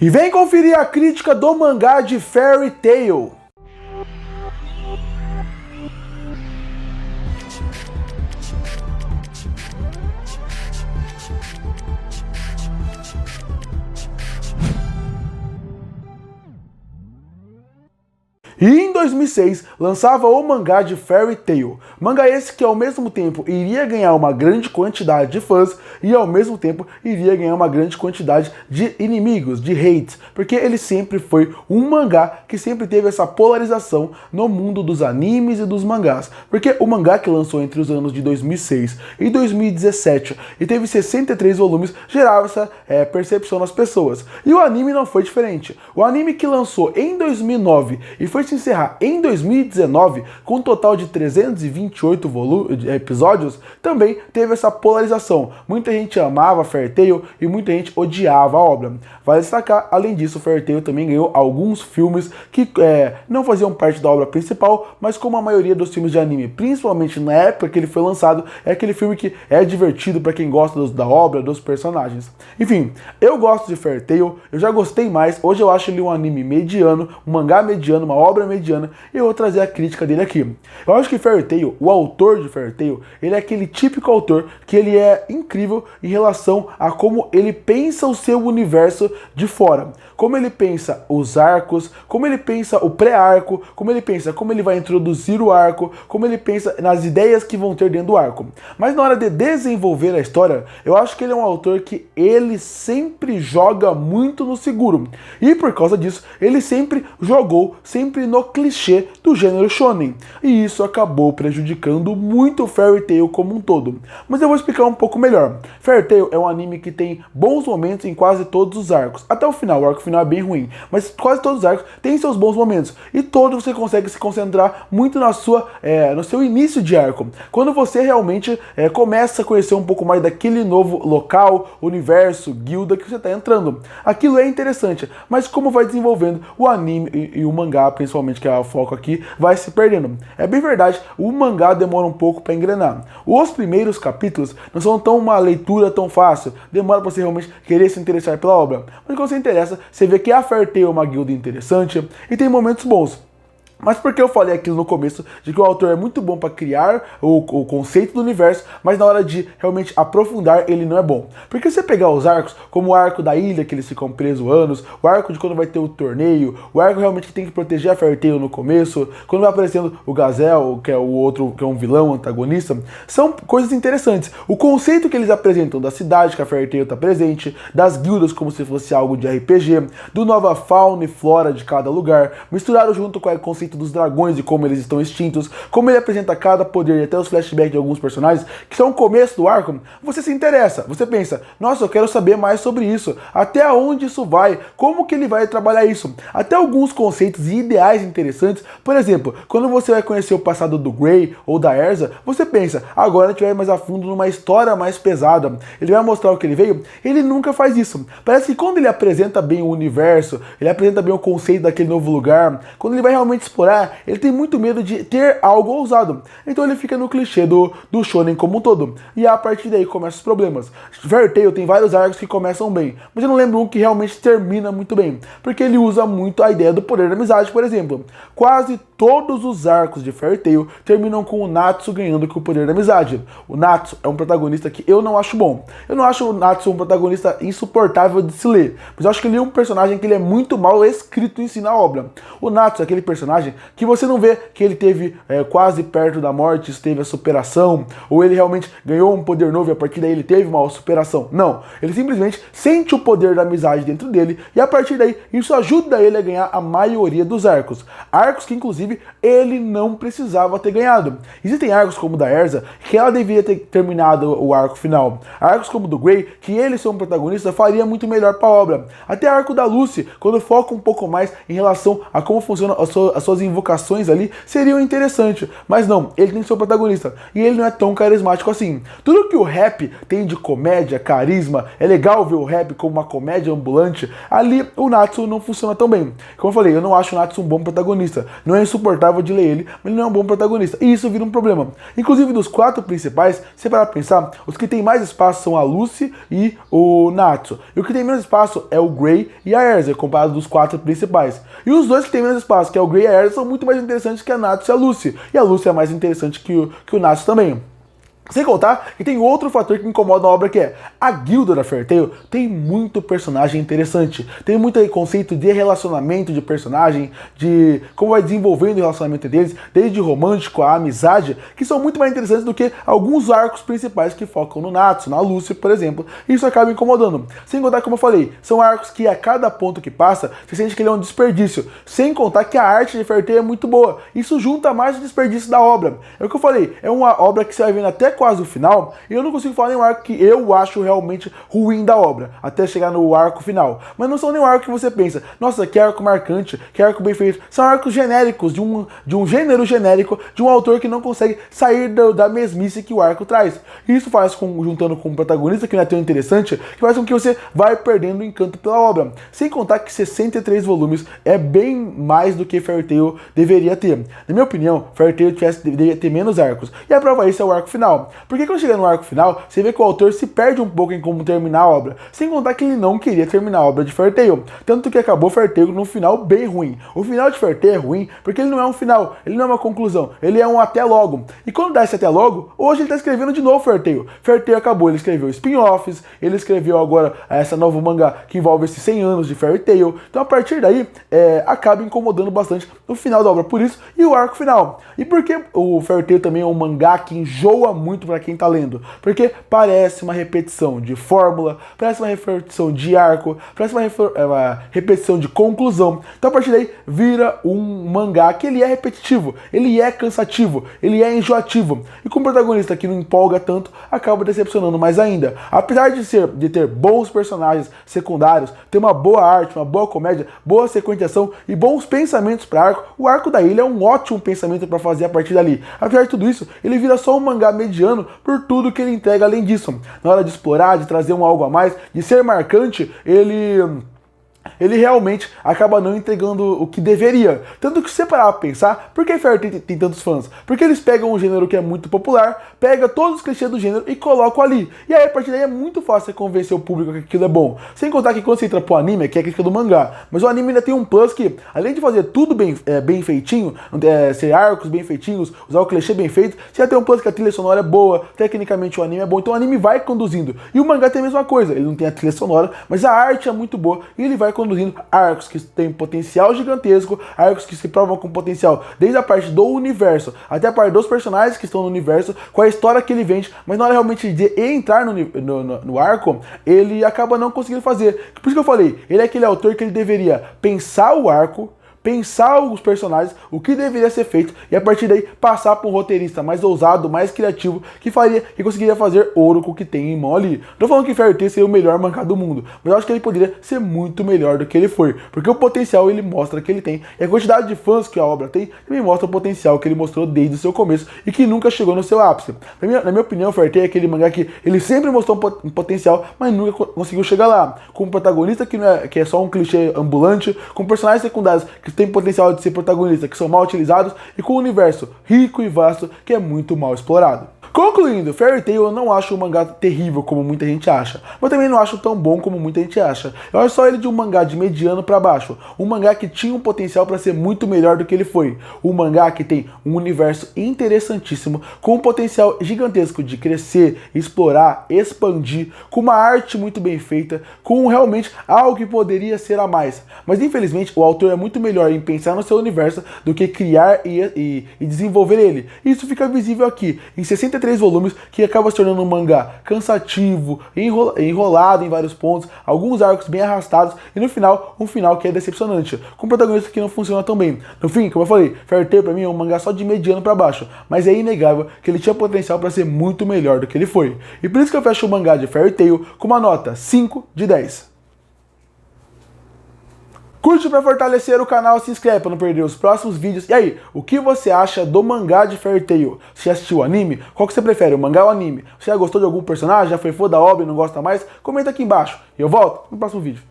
E vem conferir a crítica do mangá de Fairy Tail. E em 2006 lançava o mangá de Fairy Tail, mangá esse que ao mesmo tempo iria ganhar uma grande quantidade de fãs e ao mesmo tempo iria ganhar uma grande quantidade de inimigos, de hates, porque ele sempre foi um mangá que sempre teve essa polarização no mundo dos animes e dos mangás, porque o mangá que lançou entre os anos de 2006 e 2017 e teve 63 volumes gerava essa percepção nas pessoas, e o anime não foi diferente. O anime que lançou em 2009 e foi se encerrar em 2019 com um total de 328 episódios, também teve essa polarização. Muita gente amava Fairy Tail e muita gente odiava a obra. Vale destacar, além disso, Fairy Tail também ganhou alguns filmes que não faziam parte da obra principal, mas como a maioria dos filmes de anime, principalmente na época que ele foi lançado, é aquele filme que é divertido para quem gosta da obra, dos personagens. Enfim, eu gosto de Fairy Tail, eu já gostei mais, hoje eu acho ele um anime mediano, um mangá mediano, uma obra mediana, e eu vou trazer a crítica dele aqui. Eu acho que Fairy Tail, o autor de Fairy Tail, ele é aquele típico autor que ele é incrível em relação a como ele pensa o seu universo de fora. Como ele pensa os arcos, como ele pensa o pré-arco, como ele pensa como ele vai introduzir o arco, como ele pensa nas ideias que vão ter dentro do arco. Mas na hora de desenvolver a história, eu acho que ele é um autor que ele sempre joga muito no seguro. E por causa disso, ele sempre jogou, sempre no clichê do gênero shonen. E isso acabou prejudicando muito Fairy Tail como um todo. Mas eu vou explicar um pouco melhor. Fairy Tail é um anime que tem bons momentos em quase todos os arcos. Até o final, o arco final é bem ruim. Mas quase todos os arcos têm seus bons momentos. E todos você consegue se concentrar muito no seu início de arco. Quando você realmente começa a conhecer um pouco mais daquele novo local, universo, guilda que você está entrando. Aquilo é interessante. Mas como vai desenvolvendo o anime e o mangá, principalmente, que é o foco aqui, vai se perdendo. É bem verdade, o mangá demora um pouco para engrenar. Os primeiros capítulos não são uma leitura tão fácil, demora para você realmente querer se interessar pela obra. Mas quando você interessa, você vê que a Fairy Tail é uma guilda interessante e tem momentos bons. Mas por que eu falei aquilo no começo, de que o autor é muito bom para criar o conceito do universo, mas na hora de realmente aprofundar, ele não é bom? Porque se você pegar os arcos, como o arco da ilha, que eles ficam presos anos, o arco de quando vai ter o torneio, o arco realmente que tem que proteger a Fairy Tail no começo, quando vai aparecendo o Gazelle, que é o outro, que é um vilão antagonista, são coisas interessantes. O conceito que eles apresentam da cidade, que a Fairy Tail está presente, das guildas como se fosse algo de RPG, do nova fauna e flora de cada lugar, misturado junto com o conceito dos dragões e como eles estão extintos, como ele apresenta cada poder e até os flashbacks de alguns personagens, que são o começo do arco, você se interessa, você pensa, nossa, eu quero saber mais sobre isso, até onde isso vai, como que ele vai trabalhar isso, até alguns conceitos e ideais interessantes. Por exemplo, quando você vai conhecer o passado do Grey ou da Erza, você pensa, agora a gente vai mais a fundo numa história mais pesada, ele vai mostrar o que ele veio. Ele nunca faz isso. Parece que quando ele apresenta bem o universo, ele apresenta bem o conceito daquele novo lugar, quando ele vai realmente explorar, ele tem muito medo de ter algo ousado. Então ele fica no clichê do shonen como um todo. E a partir daí começam os problemas. Fairy Tail tem vários arcos que começam bem, mas eu não lembro um que realmente termina muito bem, porque ele usa muito a ideia do poder da amizade, por exemplo. Quase todos os arcos de Fairy Tail terminam com o Natsu ganhando com o poder da amizade. O Natsu é um protagonista que eu não acho bom. Eu não acho o Natsu um protagonista insuportável de se ler, mas eu acho que ele é um personagem que ele é muito mal escrito em si na obra. O Natsu é aquele personagem que você não vê que ele teve quase perto da morte, teve a superação, ou ele realmente ganhou um poder novo e a partir daí ele teve uma superação. Não, ele simplesmente sente o poder da amizade dentro dele e a partir daí isso ajuda ele a ganhar a maioria dos arcos. Arcos que inclusive ele não precisava ter ganhado. Existem arcos como o da Erza que ela deveria ter terminado o arco final. Arcos como o do Grey, que ele ser um protagonista faria muito melhor para a obra. Até arco da Lucy, quando foca um pouco mais em relação a como funcionam as suas suas invocações ali seriam interessantes, mas não, ele tem que ser o protagonista, e ele não é tão carismático assim. Tudo que o rap tem de comédia, carisma, é legal ver o rap como uma comédia ambulante, ali o Natsu não funciona tão bem. Como eu falei, eu não acho o Natsu um bom protagonista, não é insuportável de ler ele, mas ele não é um bom protagonista, e isso vira um problema. Inclusive, dos 4 principais, se parar pra pensar, os que tem mais espaço são a Lucy e o Natsu, e o que tem menos espaço é o Gray e a Erza, comparado dos 4 principais. E os dois que tem menos espaço, que é o Gray e a Erza, são muito mais interessantes que a Natsu e a Lucy, e a Lucy é mais interessante que o Natsu também. Sem contar que tem outro fator que incomoda a obra, que é a guilda da Fairy Tail tem muito personagem interessante, tem muito conceito de relacionamento de personagem, de como vai desenvolvendo o relacionamento deles, desde romântico a amizade, que são muito mais interessantes do que alguns arcos principais que focam no Natsu, na Lucy, por exemplo. Isso acaba incomodando. Sem contar, como eu falei, são arcos que a cada ponto que passa, você sente que ele é um desperdício. Sem contar que a arte de Fairy Tail é muito boa. Isso junta mais o desperdício da obra. É o que eu falei, é uma obra que você vai vendo até quase o final, e eu não consigo falar nenhum arco que eu acho realmente ruim da obra, até chegar no arco final. Mas não são nenhum arco que você pensa, nossa, que arco marcante, que arco bem feito. São arcos genéricos, de um gênero genérico, de um autor que não consegue sair da mesmice que o arco traz. E isso faz, juntando com o protagonista, que não é tão interessante, que faz com que você vai perdendo o encanto pela obra. Sem contar que 63 volumes é bem mais do que Fairy Tail deveria ter. Na minha opinião, Fairy Tail deveria ter menos arcos. E a prova disso é o arco final. Porque quando chega no arco final, você vê que o autor se perde um pouco em como terminar a obra. Sem contar que ele não queria terminar a obra de Fairy Tail. Tanto que acabou Fairy Tail num final bem ruim. O final de Fairy Tail é ruim porque ele não é um final, ele não é uma conclusão, ele é um até logo. E quando dá esse até logo, hoje ele está escrevendo de novo Fairy Tail. Fairy Tail acabou, ele escreveu spin-offs, ele escreveu agora essa nova mangá que envolve esses 100 anos de Fairy Tail. Então a partir daí, acaba incomodando bastante o final da obra. Por isso, e o arco final. E por que o Fairy Tail também é um mangá que enjoa muito pra quem tá lendo? Porque parece uma repetição de fórmula, parece uma repetição de arco, parece uma repetição de conclusão. Então a partir daí vira um mangá que ele é repetitivo, ele é cansativo, ele é enjoativo. E com o protagonista que não empolga tanto, acaba decepcionando mais ainda. Apesar de ter bons personagens secundários, ter uma boa arte, uma boa comédia, boa sequência de ação e bons pensamentos para arco, o arco da ilha é um ótimo pensamento para fazer a partir dali. Apesar de tudo isso, ele vira só um mangá mediano por tudo que ele entrega além disso. Na hora de explorar, de trazer algo a mais, de ser marcante, ele realmente acaba não entregando o que deveria. Tanto que se você parar pra pensar, por que Fairy Tail tem tantos fãs? Porque eles pegam um gênero que é muito popular, pega todos os clichês do gênero e colocam ali. E aí a partir daí é muito fácil convencer o público que aquilo é bom. Sem contar que quando você entra pro anime, que é a crítica do mangá, mas o anime ainda tem um plus que, além de fazer tudo bem feitinho, ser arcos bem feitinhos, usar o clichê bem feito, você já tem um plus que a trilha sonora é boa, tecnicamente o anime é bom, então o anime vai conduzindo. E o mangá tem a mesma coisa, ele não tem a trilha sonora, mas a arte é muito boa e ele vai conduzindo arcos que têm potencial gigantesco, arcos que se provam com potencial desde a parte do universo até a parte dos personagens que estão no universo, com a história que ele vende, mas na hora realmente de entrar no arco, ele acaba não conseguindo fazer. Por isso que eu falei, ele é aquele autor que ele deveria pensar o arco, pensar os personagens, o que deveria ser feito, e a partir daí passar para um roteirista mais ousado, mais criativo, que conseguiria fazer ouro com o que tem em mão ali. Não tô falando que Fairy Tail seria o melhor mangá do mundo, mas eu acho que ele poderia ser muito melhor do que ele foi, porque o potencial ele mostra que ele tem, e a quantidade de fãs que a obra tem também mostra o potencial que ele mostrou desde o seu começo e que nunca chegou no seu ápice. Na minha opinião, Fairy Tail é aquele mangá que ele sempre mostrou um potencial, mas nunca conseguiu chegar lá. Com um protagonista que é só um clichê ambulante, com personagens secundários que tem potencial de ser protagonista, que são mal utilizados, e com um universo rico e vasto que é muito mal explorado. Concluindo, Fairy Tail eu não acho um mangá terrível como muita gente acha, mas também não acho tão bom como muita gente acha. Eu acho só ele de um mangá de mediano para baixo, um mangá que tinha um potencial para ser muito melhor do que ele foi, um mangá que tem um universo interessantíssimo, com um potencial gigantesco de crescer, explorar, expandir, com uma arte muito bem feita, com realmente algo que poderia ser a mais. Mas infelizmente o autor é muito melhor em pensar no seu universo do que criar e desenvolver ele. Isso fica visível aqui, em 63 volumes, que acaba se tornando um mangá cansativo, enrolado em vários pontos, alguns arcos bem arrastados, e no final, um final que é decepcionante, com um protagonista que não funciona tão bem. No fim, como eu falei, Fairy Tail pra mim é um mangá só de mediano pra baixo, mas é inegável que ele tinha potencial para ser muito melhor do que ele foi. E por isso que eu fecho o mangá de Fairy Tail com uma nota 5 de 10. Curte para fortalecer o canal, se inscreve para não perder os próximos vídeos. E aí, o que você acha do mangá de Fairy Tail? Você já assistiu o anime? Qual que você prefere, o mangá ou o anime? Você já gostou de algum personagem? Já foi fã da obra e não gosta mais? Comenta aqui embaixo. E eu volto no próximo vídeo.